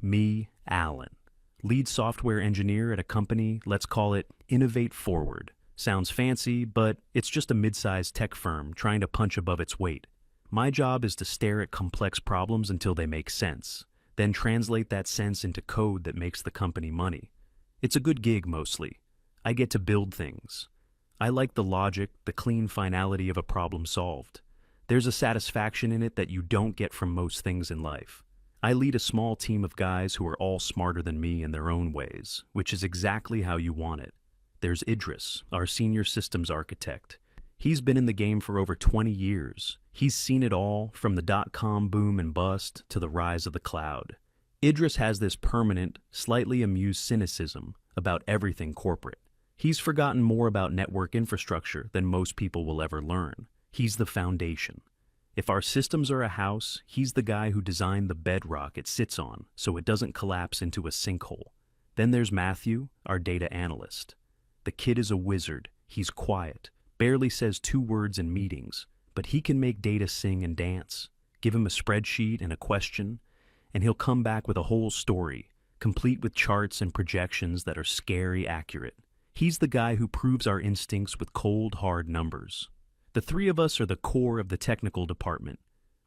me, Alan. Lead software engineer at a company, let's call it Innovate Forward. Sounds fancy, but it's just a mid-sized tech firm trying to punch above its weight. My job is to stare at complex problems until they make sense, then translate that sense into code that makes the company money. It's a good gig mostly. I get to build things. I like the logic, the clean finality of a problem solved. There's a satisfaction in it that you don't get from most things in life. I lead a small team of guys who are all smarter than me in their own ways, which is exactly how you want it. There's Idris, our senior systems architect. He's been in the game for over 20 years. He's seen it all, from the dot-com boom and bust to the rise of the cloud. Idris has this permanent, slightly amused cynicism about everything corporate. He's forgotten more about network infrastructure than most people will ever learn. He's the foundation. If our systems are a house, he's the guy who designed the bedrock it sits on so it doesn't collapse into a sinkhole. Then there's Matthew, our data analyst. The kid is a wizard. He's quiet, barely says 2 words in meetings, but he can make data sing and dance. Give him a spreadsheet and a question, and he'll come back with a whole story, complete with charts and projections that are scary accurate. He's the guy who proves our instincts with cold, hard numbers. The 3 of us are the core of the technical department.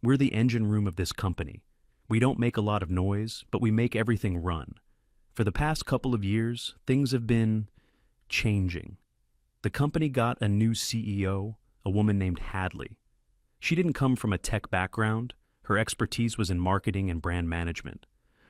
We're the engine room of this company. We don't make a lot of noise, but we make everything run. For the past couple of years, things have been changing. The company got a new CEO, a woman named Hadley. She didn't come from a tech background. Her expertise was in marketing and brand management.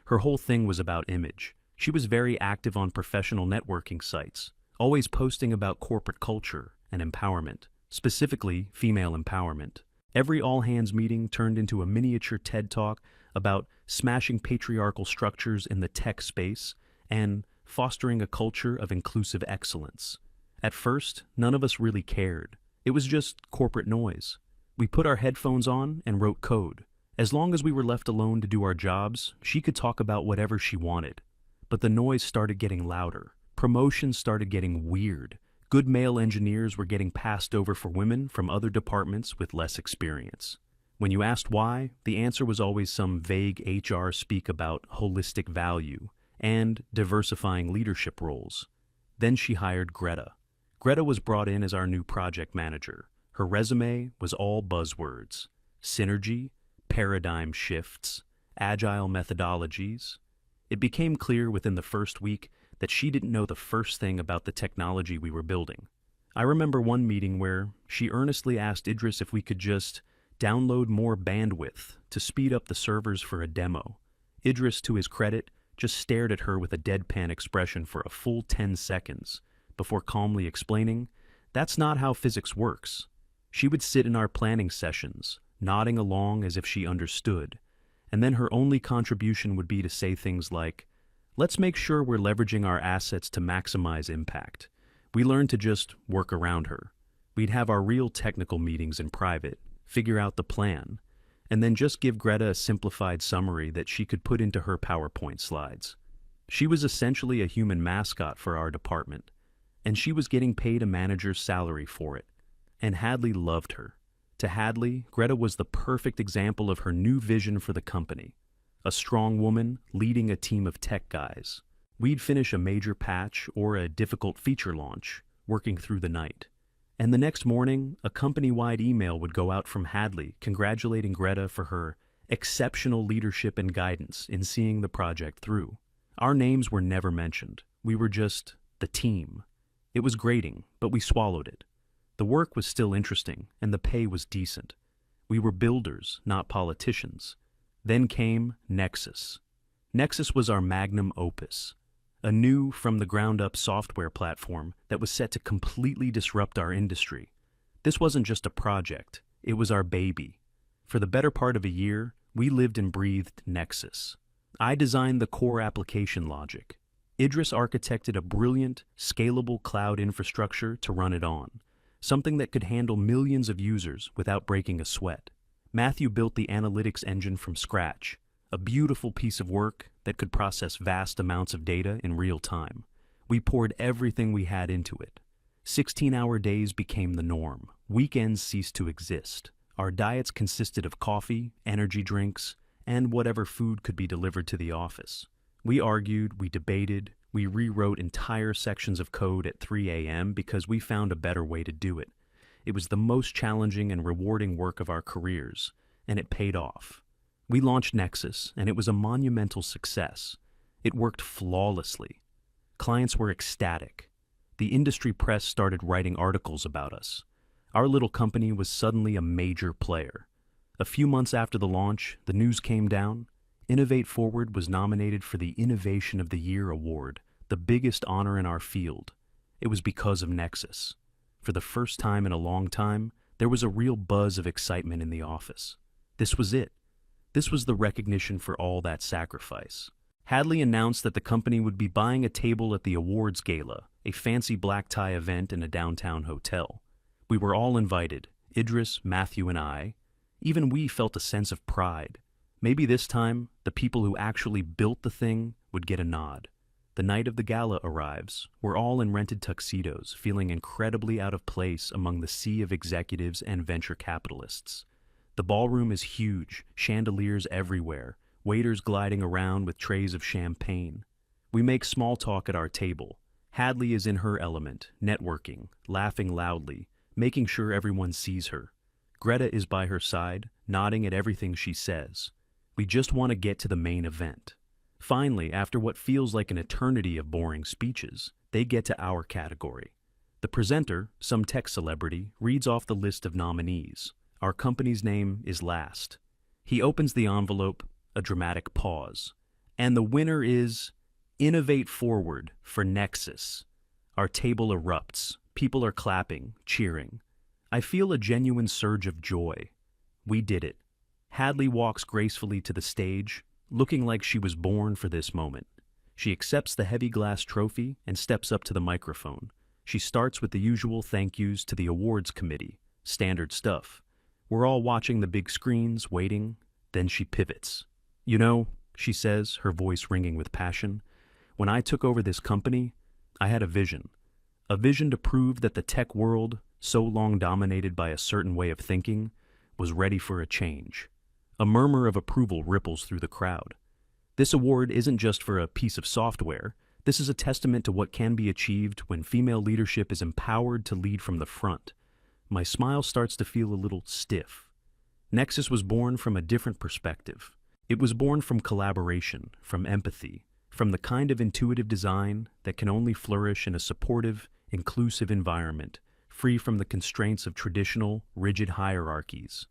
Her whole thing was about image. She was very active on professional networking sites, always posting about corporate culture and empowerment, specifically female empowerment. Every all-hands meeting turned into a miniature TED Talk about smashing patriarchal structures in the tech space and fostering a culture of inclusive excellence. At first, none of us really cared. It was just corporate noise. We put our headphones on and wrote code. As long as we were left alone to do our jobs, she could talk about whatever she wanted. But the noise started getting louder. Promotions started getting weird. Good male engineers were getting passed over for women from other departments with less experience. When you asked why, the answer was always some vague HR speak about holistic value and diversifying leadership roles. Then she hired Greta. Greta was brought in as our new project manager. Her resume was all buzzwords: synergy, paradigm shifts, agile methodologies. It became clear within the first week that she didn't know the first thing about the technology we were building. I remember one meeting where she earnestly asked Idris if we could just download more bandwidth to speed up the servers for a demo. Idris, to his credit, just stared at her with a deadpan expression for a full 10 seconds before calmly explaining, "That's not how physics works." She would sit in our planning sessions, nodding along as if she understood, and then her only contribution would be to say things like, "Let's make sure we're leveraging our assets to maximize impact." We learned to just work around her. We'd have our real technical meetings in private, figure out the plan, and then just give Greta a simplified summary that she could put into her PowerPoint slides. She was essentially a human mascot for our department, and she was getting paid a manager's salary for it. And Hadley loved her. To Hadley, Greta was the perfect example of her new vision for the company. A strong woman leading a team of tech guys. We'd finish a major patch or a difficult feature launch, working through the night. And the next morning, a company-wide email would go out from Hadley congratulating Greta for her exceptional leadership and guidance in seeing the project through. Our names were never mentioned. We were just the team. It was grating, but we swallowed it. The work was still interesting, and the pay was decent. We were builders, not politicians. Then came Nexus. Nexus was our magnum opus, a new, from-the-ground-up software platform that was set to completely disrupt our industry. This wasn't just a project, it was our baby. For the better part of a year, we lived and breathed Nexus. I designed the core application logic. Idris architected a brilliant, scalable cloud infrastructure to run it on, something that could handle millions of users without breaking a sweat. Matthew built the analytics engine from scratch, a beautiful piece of work that could process vast amounts of data in real time. We poured everything we had into it. 16-hour days became the norm. Weekends ceased to exist. Our diets consisted of coffee, energy drinks, and whatever food could be delivered to the office. We argued, we debated, we rewrote entire sections of code at 3 a.m. because we found a better way to do it. It was the most challenging and rewarding work of our careers, and it paid off. We launched Nexus, and it was a monumental success. It worked flawlessly. Clients were ecstatic. The industry press started writing articles about us. Our little company was suddenly a major player. A few months after the launch, the news came down. Innovate Forward was nominated for the Innovation of the Year award, the biggest honor in our field. It was because of Nexus. For the first time in a long time, there was a real buzz of excitement in the office. This was it. This was the recognition for all that sacrifice. Hadley announced that the company would be buying a table at the awards gala, a fancy black tie event in a downtown hotel. We were all invited, Idris, Matthew, and I. Even we felt a sense of pride. Maybe this time, the people who actually built the thing would get a nod. The night of the gala arrives. We're all in rented tuxedos, feeling incredibly out of place among the sea of executives and venture capitalists. The ballroom is huge, chandeliers everywhere, waiters gliding around with trays of champagne. We make small talk at our table. Hadley is in her element, networking, laughing loudly, making sure everyone sees her. Greta is by her side, nodding at everything she says. We just want to get to the main event. Finally, after what feels like an eternity of boring speeches, they get to our category. The presenter, some tech celebrity, reads off the list of nominees. Our company's name is last. He opens the envelope, a dramatic pause. And the winner is Innovate Forward for Nexus. Our table erupts. People are clapping, cheering. I feel a genuine surge of joy. We did it. Hadley walks gracefully to the stage, looking like she was born for this moment. She accepts the heavy glass trophy and steps up to the microphone. She starts with the usual thank yous to the awards committee. Standard stuff. We're all watching the big screens, waiting. Then she pivots. You know, she says, her voice ringing with passion, when I took over this company, I had a vision. A vision to prove that the tech world, so long dominated by a certain way of thinking, was ready for a change. A murmur of approval ripples through the crowd. This award isn't just for a piece of software. This is a testament to what can be achieved when female leadership is empowered to lead from the front. My smile starts to feel a little stiff. Nexus was born from a different perspective. It was born from collaboration, from empathy, from the kind of intuitive design that can only flourish in a supportive, inclusive environment, free from the constraints of traditional, rigid hierarchies.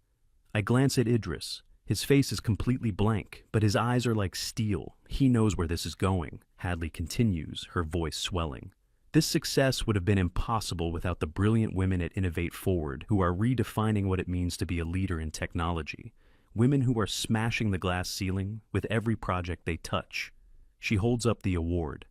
I glance at Idris. His face is completely blank, but his eyes are like steel. He knows where this is going. Hadley continues, her voice swelling. This success would have been impossible without the brilliant women at Innovate Forward who are redefining what it means to be a leader in technology. Women who are smashing the glass ceiling with every project they touch. She holds up the award.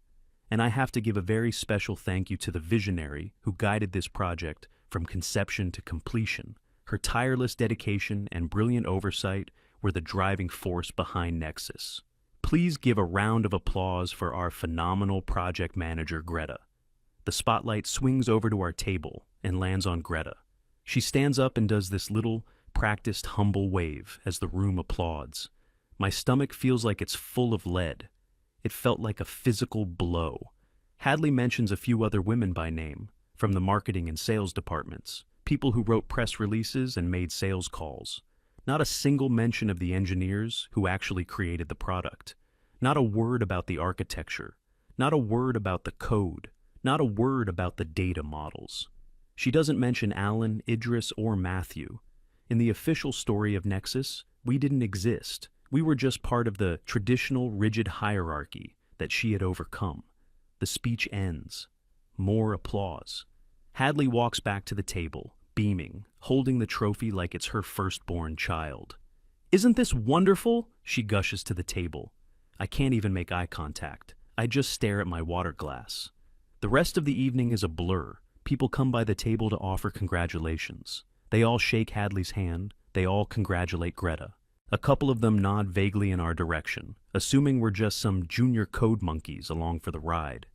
And I have to give a very special thank you to the visionary who guided this project from conception to completion. Her tireless dedication and brilliant oversight were the driving force behind Nexus. Please give a round of applause for our phenomenal project manager, Greta. The spotlight swings over to our table and lands on Greta. She stands up and does this little, practiced, humble wave as the room applauds. My stomach feels like it's full of lead. It felt like a physical blow. Hadley mentions a few other women by name, from the marketing and sales departments, people who wrote press releases and made sales calls. Not a single mention of the engineers who actually created the product. Not a word about the architecture. Not a word about the code. Not a word about the data models. She doesn't mention Alan, Idris, or Matthew. In the official story of Nexus, we didn't exist. We were just part of the traditional rigid hierarchy that she had overcome. The speech ends. More applause. Hadley walks back to the table, beaming, holding the trophy like it's her firstborn child. "Isn't this wonderful?" she gushes to the table. I can't even make eye contact. I just stare at my water glass. The rest of the evening is a blur. People come by the table to offer congratulations. They all shake Hadley's hand. They all congratulate Greta. A couple of them nod vaguely in our direction, assuming we're just some junior code monkeys along for the ride.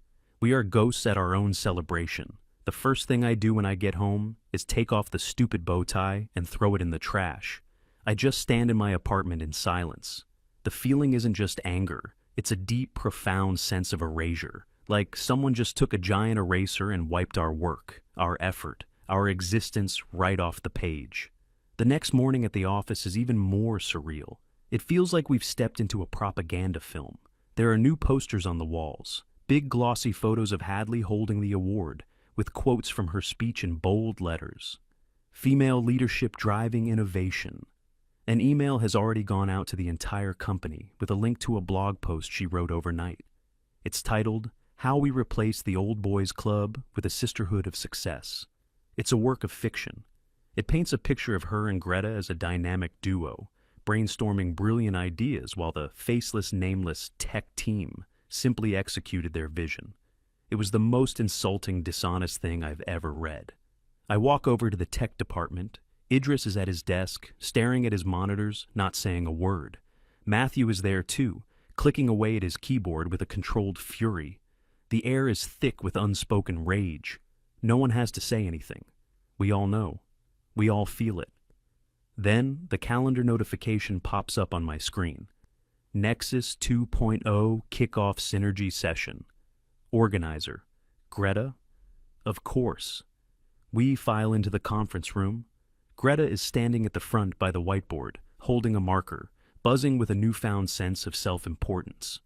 We are ghosts at our own celebration. The first thing I do when I get home is take off the stupid bow tie and throw it in the trash. I just stand in my apartment in silence. The feeling isn't just anger, It's a deep, profound sense of erasure, like someone just took a giant eraser and wiped our work, our effort, our existence right off the page. The next morning at the office is even more surreal. It feels like we've stepped into a propaganda film. There are new posters on the walls, big glossy photos of Hadley holding the award, with quotes from her speech in bold letters. Female leadership driving innovation. An email has already gone out to the entire company with a link to a blog post she wrote overnight. It's titled, "How We Replace the Old Boys Club with a Sisterhood of Success." It's a work of fiction. It paints a picture of her and Greta as a dynamic duo, brainstorming brilliant ideas while the faceless, nameless tech team simply executed their vision. It was the most insulting, dishonest thing I've ever read. I walk over to the tech department. Idris is at his desk, staring at his monitors, not saying a word. Matthew is there too, clicking away at his keyboard with a controlled fury. The air is thick with unspoken rage. No one has to say anything. We all know. We all feel it. Then the calendar notification pops up on my screen. Nexus 2.0 Kickoff Synergy Session. Organizer, Greta? Of course. We file into the conference room. Greta is standing at the front by the whiteboard, holding a marker, buzzing with a newfound sense of self-importance.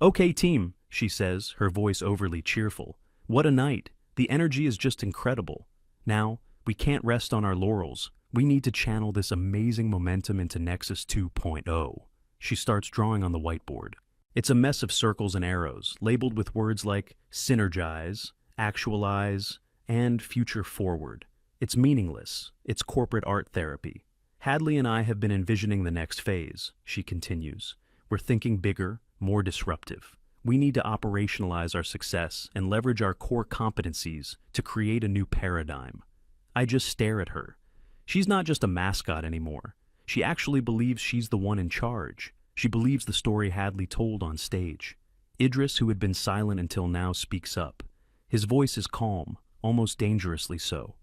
"Okay, team," she says, her voice overly cheerful. "What a night. The energy is just incredible. Now, we can't rest on our laurels. We need to channel this amazing momentum into Nexus 2.0. She starts drawing on the whiteboard. It's a mess of circles and arrows, labeled with words like synergize, actualize, and future forward. It's meaningless. It's corporate art therapy. Hadley and I have been envisioning the next phase, she continues. We're thinking bigger, more disruptive. We need to operationalize our success and leverage our core competencies to create a new paradigm. I just stare at her. She's not just a mascot anymore. She actually believes she's the one in charge. She believes the story Hadley told on stage. Idris, who had been silent until now, speaks up. His voice is calm, almost dangerously so.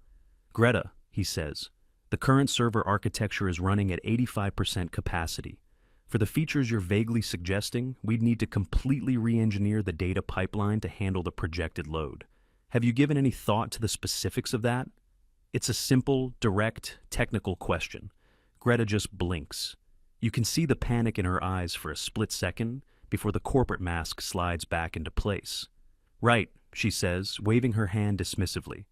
"Greta," he says, "the current server architecture is running at 85% capacity. For the features you're vaguely suggesting, we'd need to completely re-engineer the data pipeline to handle the projected load. Have you given any thought to the specifics of that?" It's a simple, direct, technical question. Greta just blinks. You can see the panic in her eyes for a split second before the corporate mask slides back into place. "Right," she says, waving her hand dismissively.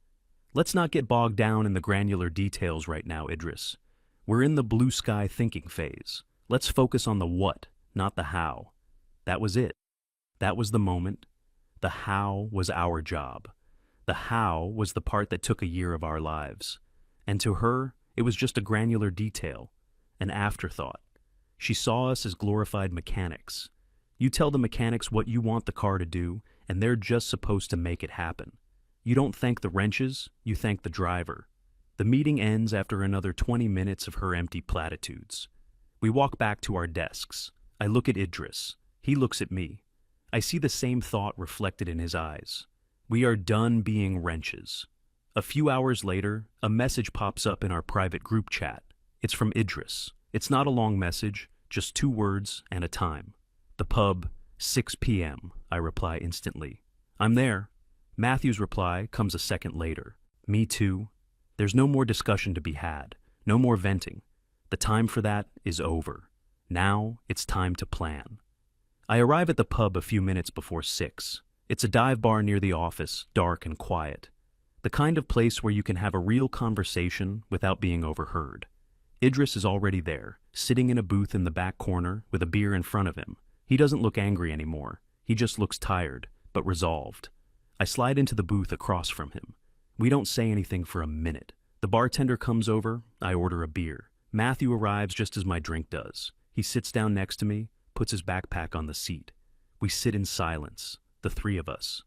"Let's not get bogged down in the granular details right now, Idris. We're in the blue sky thinking phase. Let's focus on the what, not the how." That was it. That was the moment. The how was our job. The how was the part that took a year of our lives. And to her, it was just a granular detail, an afterthought. She saw us as glorified mechanics. You tell the mechanics what you want the car to do, and they're just supposed to make it happen. You don't thank the wrenches, you thank the driver. The meeting ends after another 20 minutes of her empty platitudes. We walk back to our desks. I look at Idris. He looks at me. I see the same thought reflected in his eyes. We are done being wrenches. A few hours later, a message pops up in our private group chat. It's from Idris. It's not a long message, just 2 words and a time. The pub, 6 p.m., I reply instantly. "I'm there." Matthew's reply comes a second later. "Me too." There's no more discussion to be had, no more venting. The time for that is over. Now it's time to plan. I arrive at the pub a few minutes before 6. It's a dive bar near the office, dark and quiet. The kind of place where you can have a real conversation without being overheard. Idris is already there, sitting in a booth in the back corner with a beer in front of him. He doesn't look angry anymore. He just looks tired, but resolved. I slide into the booth across from him. We don't say anything for a minute. The bartender comes over. I order a beer. Matthew arrives just as my drink does. He sits down next to me, puts his backpack on the seat. We sit in silence, the 3 of us.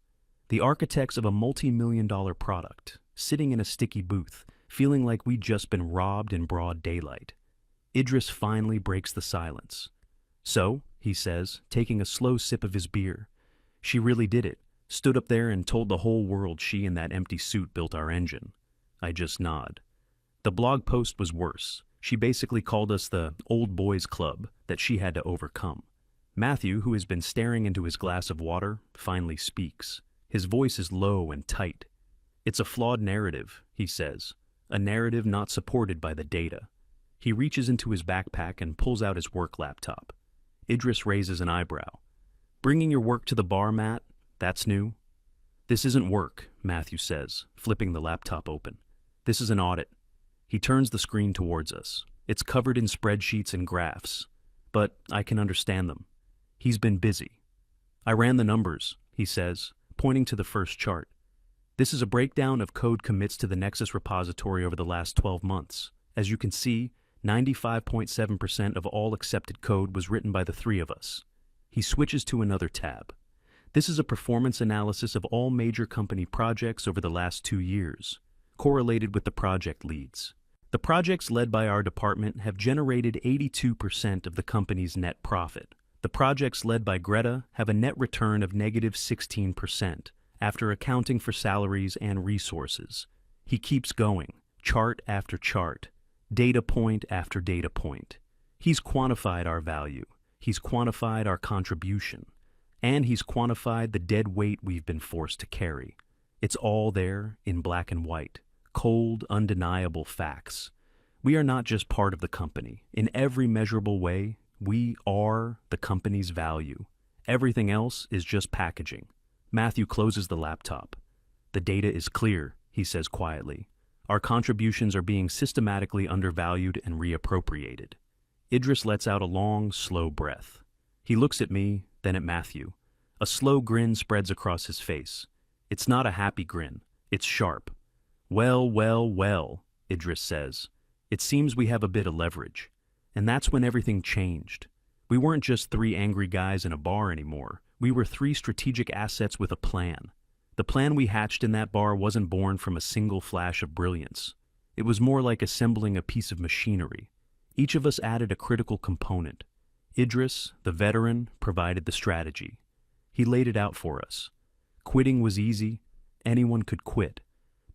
The architects of a multi-million-dollar product, sitting in a sticky booth, feeling like we'd just been robbed in broad daylight. Idris finally breaks the silence. "So," he says, taking a slow sip of his beer, "she really did it. Stood up there and told the whole world she and that empty suit built our engine." I just nod. The blog post was worse. She basically called us the old boys club that she had to overcome. Matthew, who has been staring into his glass of water, finally speaks. His voice is low and tight. "It's a flawed narrative," he says, "a narrative not supported by the data." He reaches into his backpack and pulls out his work laptop. Idris raises an eyebrow. "Bringing your work to the bar, Matt? That's new?" "This isn't work," Matthew says, flipping the laptop open. "This is an audit." He turns the screen towards us. It's covered in spreadsheets and graphs, but I can understand them. He's been busy. "I ran the numbers," he says, pointing to the first chart. "This is a breakdown of code commits to the Nexus repository over the last 12 months. As you can see, 95.7% of all accepted code was written by the three of us." He switches to another tab. "This is a performance analysis of all major company projects over the last 2 years, correlated with the project leads. The projects led by our department have generated 82% of the company's net profit. The projects led by Greta have a net return of negative 16%, after accounting for salaries and resources." He keeps going, chart after chart, data point after data point. He's quantified our value. He's quantified our contribution. And he's quantified the dead weight we've been forced to carry. It's all there in black and white, cold, undeniable facts. We are not just part of the company. In every measurable way, we are the company's value. Everything else is just packaging. Matthew closes the laptop. "The data is clear," he says quietly. "Our contributions are being systematically undervalued and reappropriated." Idris lets out a long, slow breath. He looks at me, then at Matthew. A slow grin spreads across his face. It's not a happy grin. It's sharp. "Well, well, well," Idris says. "It seems we have a bit of leverage." And that's when everything changed. We weren't just 3 angry guys in a bar anymore. We were 3 strategic assets with a plan. The plan we hatched in that bar wasn't born from a single flash of brilliance. It was more like assembling a piece of machinery. Each of us added a critical component. Idris, the veteran, provided the strategy. He laid it out for us. Quitting was easy. Anyone could quit.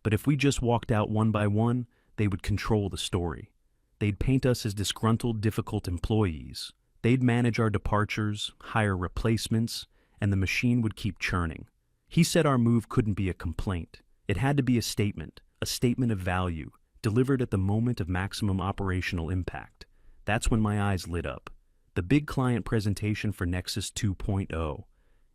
But if we just walked out one by one, they would control the story. They'd paint us as disgruntled, difficult employees. They'd manage our departures, hire replacements, and the machine would keep churning. He said our move couldn't be a complaint. It had to be a statement of value, delivered at the moment of maximum operational impact. That's when my eyes lit up. The big client presentation for Nexus 2.0.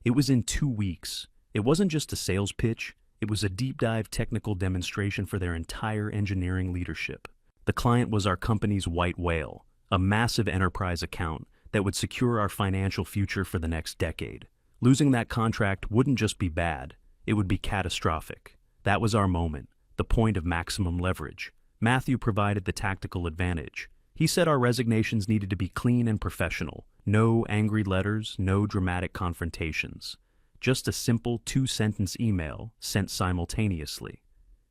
It was in 2 weeks. It wasn't just a sales pitch. It was a deep dive technical demonstration for their entire engineering leadership. The client was our company's white whale, a massive enterprise account that would secure our financial future for the next decade. Losing that contract wouldn't just be bad, it would be catastrophic. That was our moment, the point of maximum leverage. Matthew provided the tactical advantage. He said our resignations needed to be clean and professional. No angry letters, no dramatic confrontations. Just a simple 2-sentence email sent simultaneously.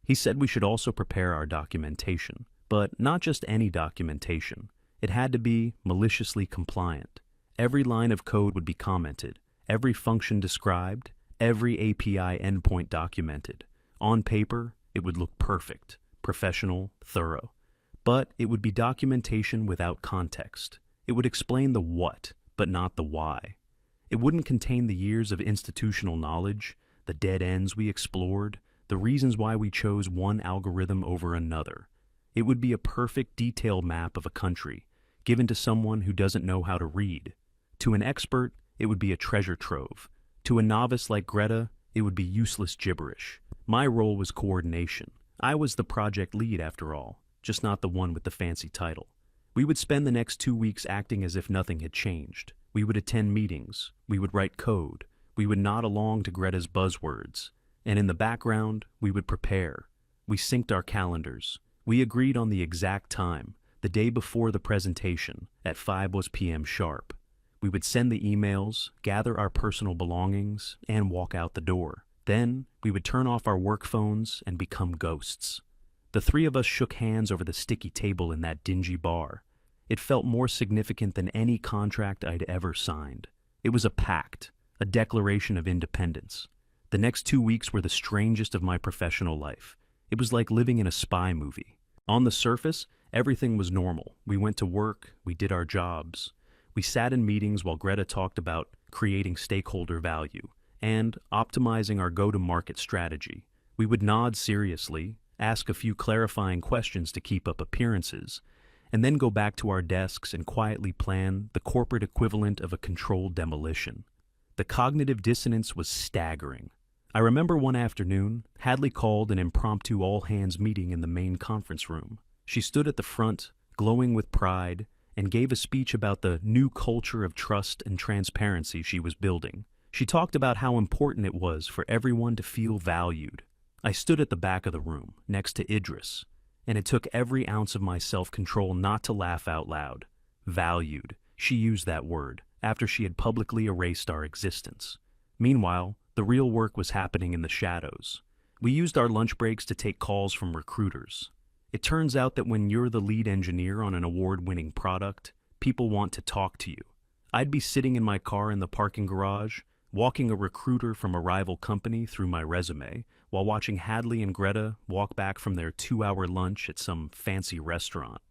He said we should also prepare our documentation, but not just any documentation. It had to be maliciously compliant. Every line of code would be commented, every function described, every API endpoint documented. On paper, it would look perfect, professional, thorough. But it would be documentation without context. It would explain the what, but not the why. It wouldn't contain the years of institutional knowledge, the dead ends we explored, the reasons why we chose one algorithm over another. It would be a perfect detail map of a country, given to someone who doesn't know how to read. To an expert, it would be a treasure trove. To a novice like Greta, it would be useless gibberish. My role was coordination. I was the project lead after all, just not the one with the fancy title. We would spend the next 2 weeks acting as if nothing had changed. We would attend meetings. We would write code. We would nod along to Greta's buzzwords. And in the background, we would prepare. We synced our calendars. We agreed on the exact time, the day before the presentation, at 5 p.m. sharp. We would send the emails, gather our personal belongings, and walk out the door. Then, we would turn off our work phones and become ghosts. The 3 of us shook hands over the sticky table in that dingy bar. It felt more significant than any contract I'd ever signed. It was a pact, a declaration of independence. The next 2 weeks were the strangest of my professional life. It was like living in a spy movie. On the surface, everything was normal. We went to work, we did our jobs. We sat in meetings while Greta talked about creating stakeholder value and optimizing our go-to-market strategy. We would nod seriously, ask a few clarifying questions to keep up appearances, and then go back to our desks and quietly plan the corporate equivalent of a controlled demolition. The cognitive dissonance was staggering. I remember one afternoon, Hadley called an impromptu all-hands meeting in the main conference room. She stood at the front, glowing with pride, and gave a speech about the new culture of trust and transparency she was building. She talked about how important it was for everyone to feel valued. I stood at the back of the room, next to Idris, and it took every ounce of my self-control not to laugh out loud. Valued. She used that word, after she had publicly erased our existence. Meanwhile, the real work was happening in the shadows. We used our lunch breaks to take calls from recruiters. It turns out that when you're the lead engineer on an award-winning product, people want to talk to you. I'd be sitting in my car in the parking garage, walking a recruiter from a rival company through my resume, while watching Hadley and Greta walk back from their 2-hour lunch at some fancy restaurant.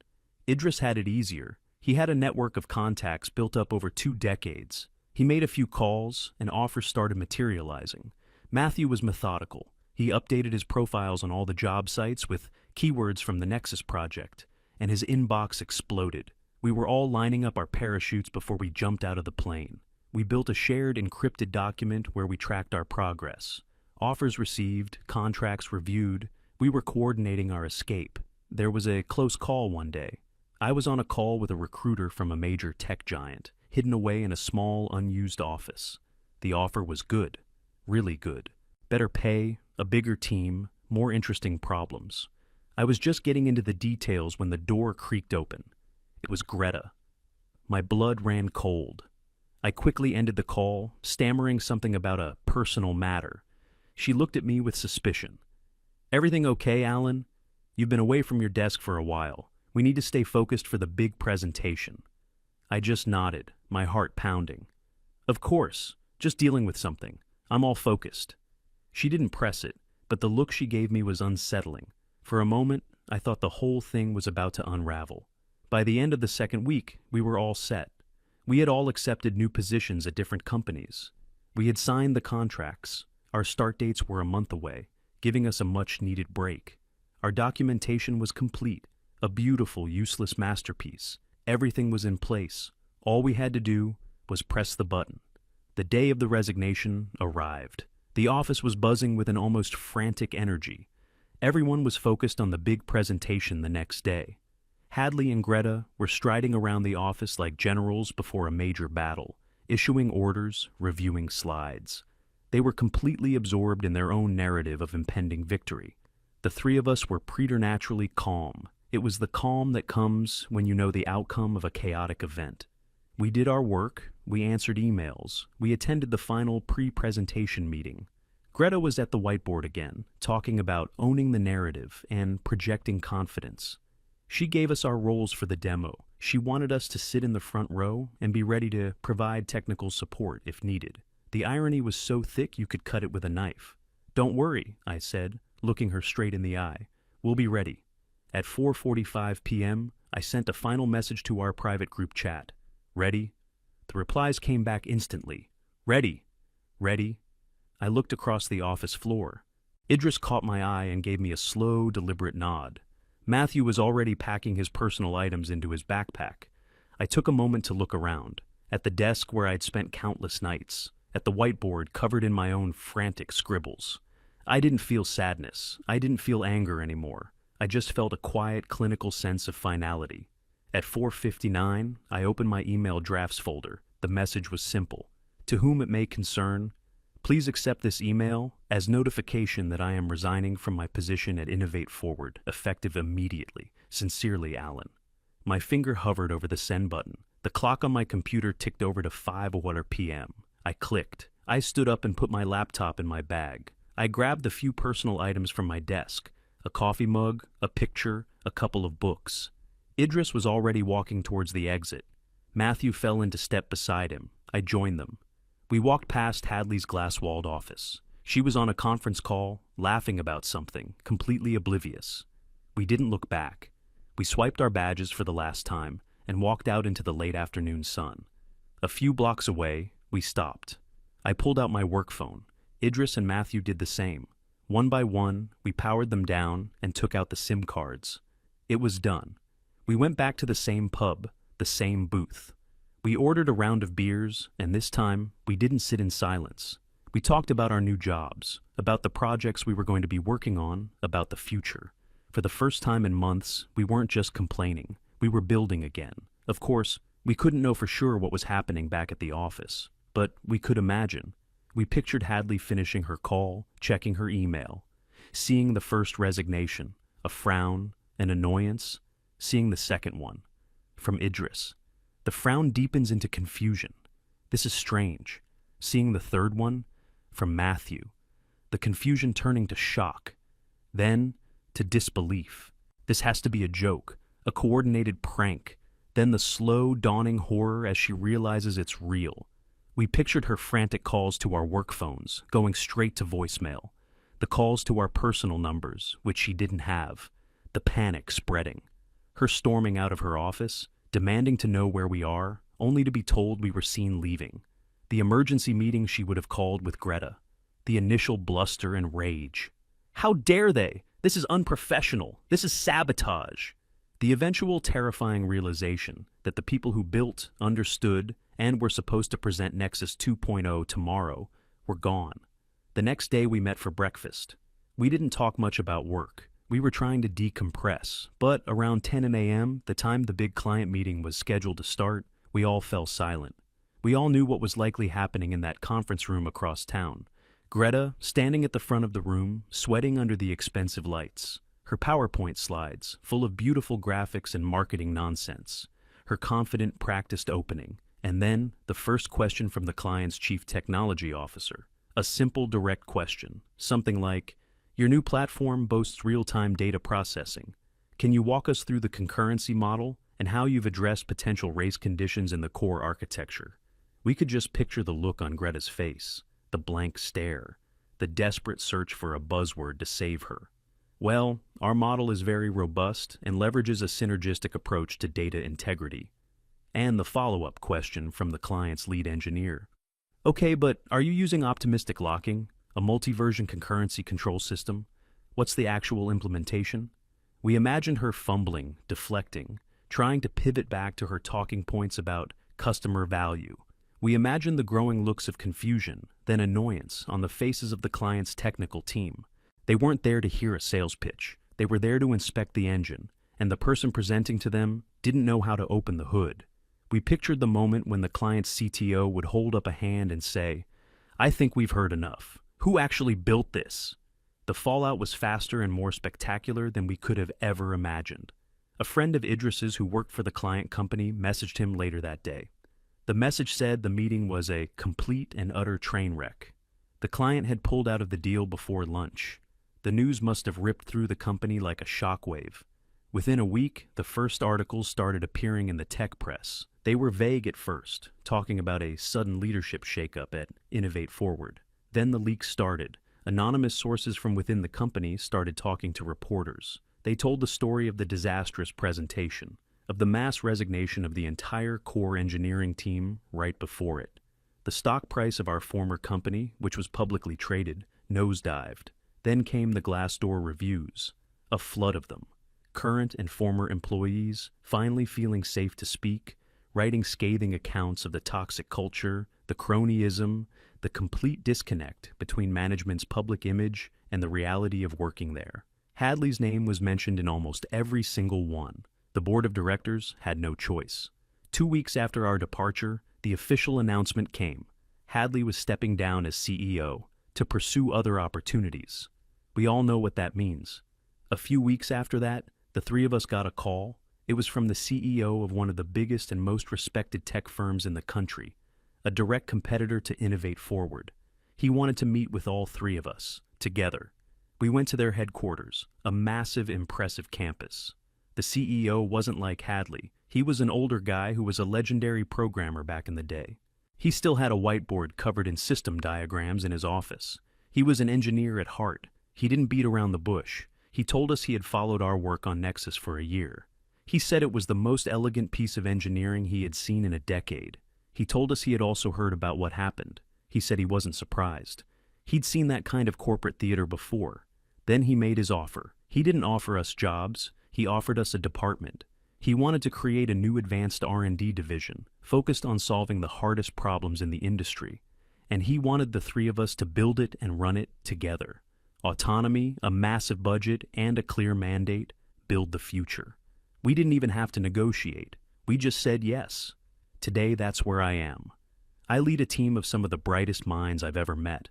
Idris had it easier. He had a network of contacts built up over 2 decades. He made a few calls, and offers started materializing. Matthew was methodical. He updated his profiles on all the job sites with keywords from the Nexus project, and his inbox exploded. We were all lining up our parachutes before we jumped out of the plane. We built a shared encrypted document where we tracked our progress. Offers received, contracts reviewed. We were coordinating our escape. There was a close call one day. I was on a call with a recruiter from a major tech giant, hidden away in a small, unused office. The offer was good, really good. Better pay, a bigger team, more interesting problems. I was just getting into the details when the door creaked open. It was Greta. My blood ran cold. I quickly ended the call, stammering something about a personal matter. She looked at me with suspicion. "Everything okay, Alan? You've been away from your desk for a while. We need to stay focused for the big presentation." I just nodded, my heart pounding. "Of course, just dealing with something. I'm all focused." She didn't press it, but the look she gave me was unsettling. For a moment, I thought the whole thing was about to unravel. By the end of the second week, we were all set. We had all accepted new positions at different companies. We had signed the contracts. Our start dates were a month away, giving us a much-needed break. Our documentation was complete, a beautiful, useless masterpiece. Everything was in place. All we had to do was press the button. The day of the resignation arrived. The office was buzzing with an almost frantic energy. Everyone was focused on the big presentation the next day. Hadley and Greta were striding around the office like generals before a major battle, issuing orders, reviewing slides. They were completely absorbed in their own narrative of impending victory. The three of us were preternaturally calm. It was the calm that comes when you know the outcome of a chaotic event. We did our work, we answered emails, we attended the final pre-presentation meeting. Greta was at the whiteboard again, talking about owning the narrative and projecting confidence. She gave us our roles for the demo. She wanted us to sit in the front row and be ready to provide technical support if needed. The irony was so thick you could cut it with a knife. "Don't worry," I said, looking her straight in the eye. "We'll be ready." At 4:45 p.m., I sent a final message to our private group chat. "Ready?" The replies came back instantly. "Ready." "Ready." I looked across the office floor. Idris caught my eye and gave me a slow, deliberate nod. Matthew was already packing his personal items into his backpack. I took a moment to look around, at the desk where I'd spent countless nights, at the whiteboard covered in my own frantic scribbles. I didn't feel sadness. I didn't feel anger anymore. I just felt a quiet, clinical sense of finality. At 4:59, I opened my email drafts folder. The message was simple. "To whom it may concern, please accept this email as notification that I am resigning from my position at Innovate Forward, effective immediately. Sincerely, Alan." My finger hovered over the send button. The clock on my computer ticked over to 5:00 p.m. I clicked. I stood up and put my laptop in my bag. I grabbed a few personal items from my desk, a coffee mug, a picture, a couple of books. Idris was already walking towards the exit. Matthew fell into step beside him. I joined them. We walked past Hadley's glass-walled office. She was on a conference call, laughing about something, completely oblivious. We didn't look back. We swiped our badges for the last time and walked out into the late afternoon sun. A few blocks away, we stopped. I pulled out my work phone. Idris and Matthew did the same. One by one, we powered them down and took out the SIM cards. It was done. We went back to the same pub, the same booth. We ordered a round of beers, and this time, we didn't sit in silence. We talked about our new jobs, about the projects we were going to be working on, about the future. For the first time in months, we weren't just complaining. We were building again. Of course, we couldn't know for sure what was happening back at the office, but we could imagine. We pictured Hadley finishing her call, checking her email, seeing the first resignation, a frown, an annoyance, seeing the second one, from Idris. The frown deepens into confusion. This is strange. Seeing the third one, from Matthew. The confusion turning to shock. Then, to disbelief. This has to be a joke, a coordinated prank. Then the slow, dawning horror as she realizes it's real. We pictured her frantic calls to our work phones, going straight to voicemail. The calls to our personal numbers, which she didn't have. The panic spreading. Her storming out of her office, demanding to know where we are, only to be told we were seen leaving. The emergency meeting she would have called with Greta. The initial bluster and rage. How dare they? This is unprofessional. This is sabotage. The eventual terrifying realization that the people who built, understood, and were supposed to present Nexus 2.0 tomorrow were gone. The next day we met for breakfast. We didn't talk much about work. We were trying to decompress, but around 10 a.m., the time the big client meeting was scheduled to start, we all fell silent. We all knew what was likely happening in that conference room across town. Greta, standing at the front of the room, sweating under the expensive lights. Her PowerPoint slides, full of beautiful graphics and marketing nonsense. Her confident, practiced opening. And then, the first question from the client's chief technology officer. A simple, direct question. Something like, "Your new platform boasts real-time data processing. Can you walk us through the concurrency model and how you've addressed potential race conditions in the core architecture?" We could just picture the look on Greta's face, the blank stare, the desperate search for a buzzword to save her. Well, our model is very robust and leverages a synergistic approach to data integrity. And the follow-up question from the client's lead engineer. "Okay, but are you using optimistic locking, a multi-version concurrency control system? What's the actual implementation?" We imagined her fumbling, deflecting, trying to pivot back to her talking points about customer value. We imagined the growing looks of confusion, then annoyance on the faces of the client's technical team. They weren't there to hear a sales pitch. They were there to inspect the engine, and the person presenting to them didn't know how to open the hood. We pictured the moment when the client's CTO would hold up a hand and say, "I think we've heard enough. Who actually built this?" The fallout was faster and more spectacular than we could have ever imagined. A friend of Idris's who worked for the client company messaged him later that day. The message said the meeting was a complete and utter train wreck. The client had pulled out of the deal before lunch. The news must have ripped through the company like a shockwave. Within a week, the first articles started appearing in the tech press. They were vague at first, talking about a sudden leadership shakeup at Innovate Forward. Then the leaks started. Anonymous sources from within the company started talking to reporters. They told the story of the disastrous presentation, of the mass resignation of the entire core engineering team right before it. The stock price of our former company, which was publicly traded, nosedived. Then came the Glassdoor reviews, a flood of them. Current and former employees, finally feeling safe to speak, writing scathing accounts of the toxic culture, the cronyism, the complete disconnect between management's public image and the reality of working there. Hadley's name was mentioned in almost every single one. The board of directors had no choice. 2 weeks after our departure, the official announcement came. Hadley was stepping down as CEO to pursue other opportunities. We all know what that means. A few weeks after that, the three of us got a call. It was from the CEO of one of the biggest and most respected tech firms in the country, a direct competitor to Innovate Forward. He wanted to meet with all three of us, together. We went to their headquarters, a massive, impressive campus. The CEO wasn't like Hadley. He was an older guy who was a legendary programmer back in the day. He still had a whiteboard covered in system diagrams in his office. He was an engineer at heart. He didn't beat around the bush. He told us he had followed our work on Nexus for a year. He said it was the most elegant piece of engineering he had seen in a decade. He told us he had also heard about what happened. He said he wasn't surprised. He'd seen that kind of corporate theater before. Then he made his offer. He didn't offer us jobs, he offered us a department. He wanted to create a new advanced R&D division, focused on solving the hardest problems in the industry. And he wanted the three of us to build it and run it together. Autonomy, a massive budget, and a clear mandate: build the future. We didn't even have to negotiate. We just said yes. Today, that's where I am. I lead a team of some of the brightest minds I've ever met.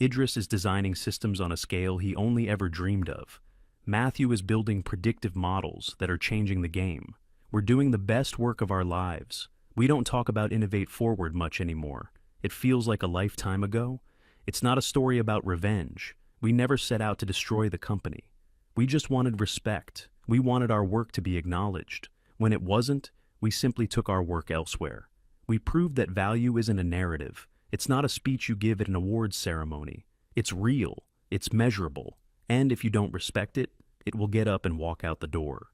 Idris is designing systems on a scale he only ever dreamed of. Matthew is building predictive models that are changing the game. We're doing the best work of our lives. We don't talk about Innovate Forward much anymore. It feels like a lifetime ago. It's not a story about revenge. We never set out to destroy the company. We just wanted respect. We wanted our work to be acknowledged. When it wasn't, we simply took our work elsewhere. We proved that value isn't a narrative. It's not a speech you give at an awards ceremony. It's real. It's measurable. And if you don't respect it, it will get up and walk out the door.